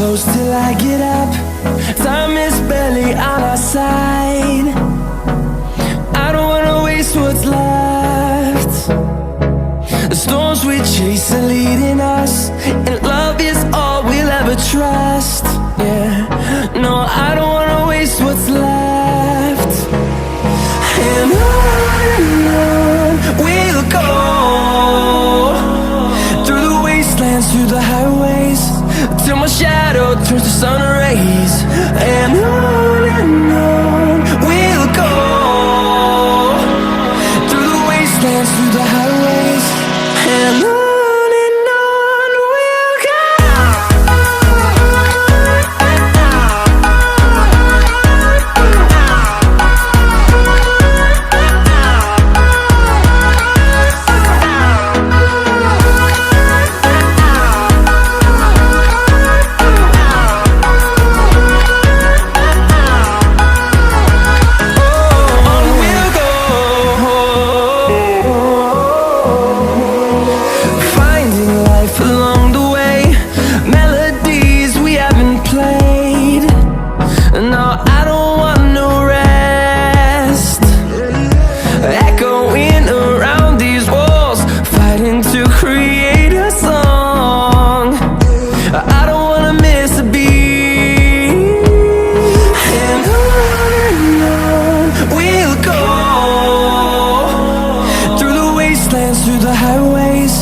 close till I get up. Time is barely on our side. I don't wanna waste what's left. The storms we chase are leading us, and love is all we'll ever trust. Yeah, no, I don't wanna waste what's left. And on we'll go, through the wastelands, through the highways, till my shadow turns to sun rays. And on we'll go, through the wastelands, through the highways, and on we'll go. Through the highways,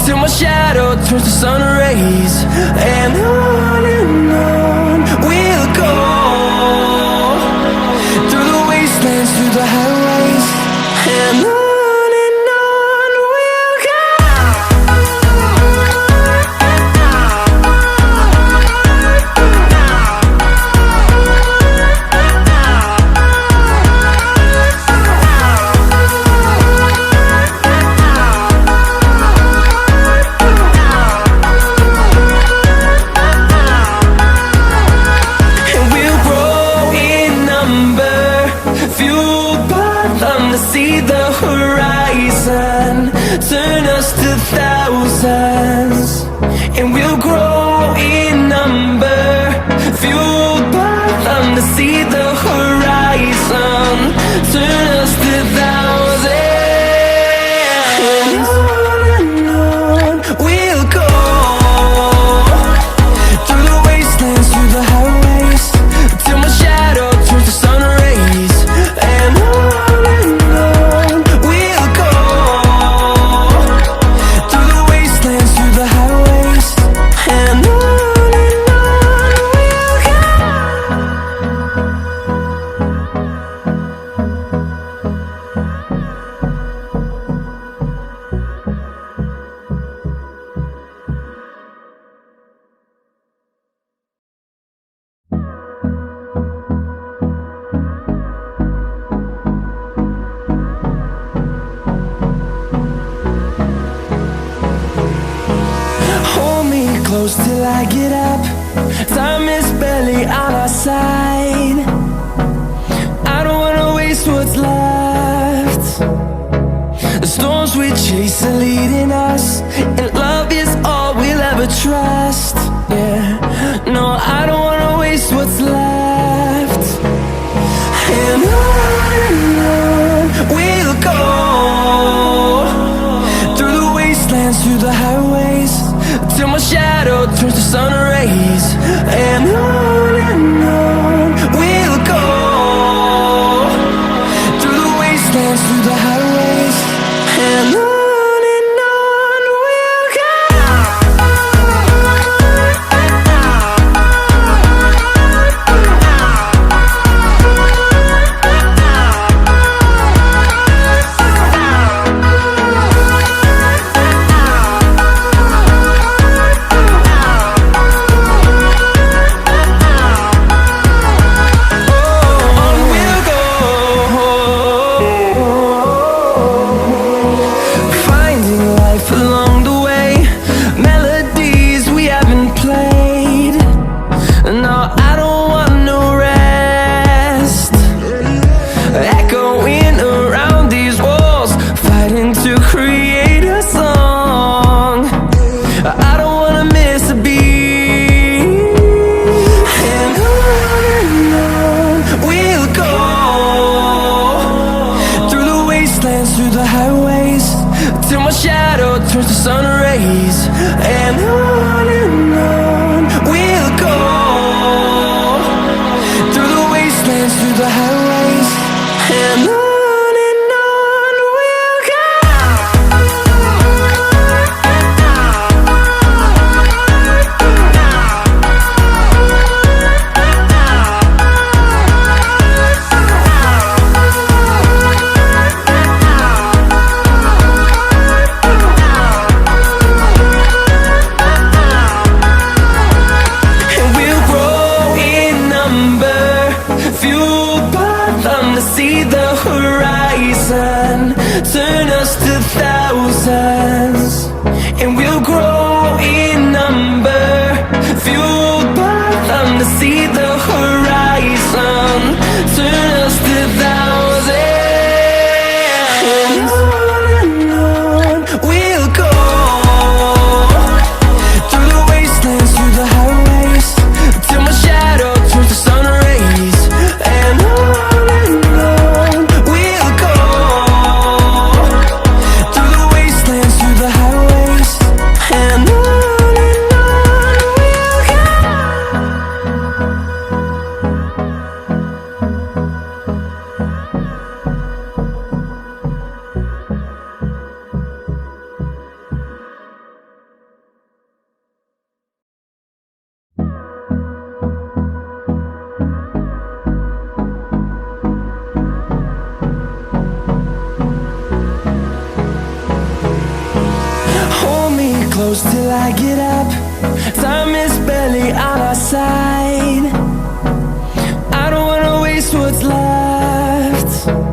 till my shadow turns to sun rays. And on we'll go, through the wastelands, through the highways, and on we'll go. See the horizon, turn us to thousands, and we'll grow in number, fueled by them to see the horizon, turn us to thousands. And on we'll go, through the wastelands, through the highways, till my shadow turns to sun rays. And close till I get up. Time is barely on our side. I don't wanna waste what's left. The storms we chase are leading us, and love is all we'll ever trust. Yeah, no, I don't wanna waste what's left. And on we'll go, through the wastelands, through the highways, till my shadow turns to sun rays. And on we'll go, through the wastelands, through the highways, and on. We'll go. the highways, and on we'll go. And we'll grow in number, fueled by them to see the horizon, turn us to thousands. And we'll grow in number, fueled by them to see the horizon, turn us to thousands. And on we'll go, through the wastelands, through the highways, till my shadow turns to sun rays. And on we'll go, through the wastelands, through the highways, and on we'll go. Hold me close till I get up. Time is barely on our side.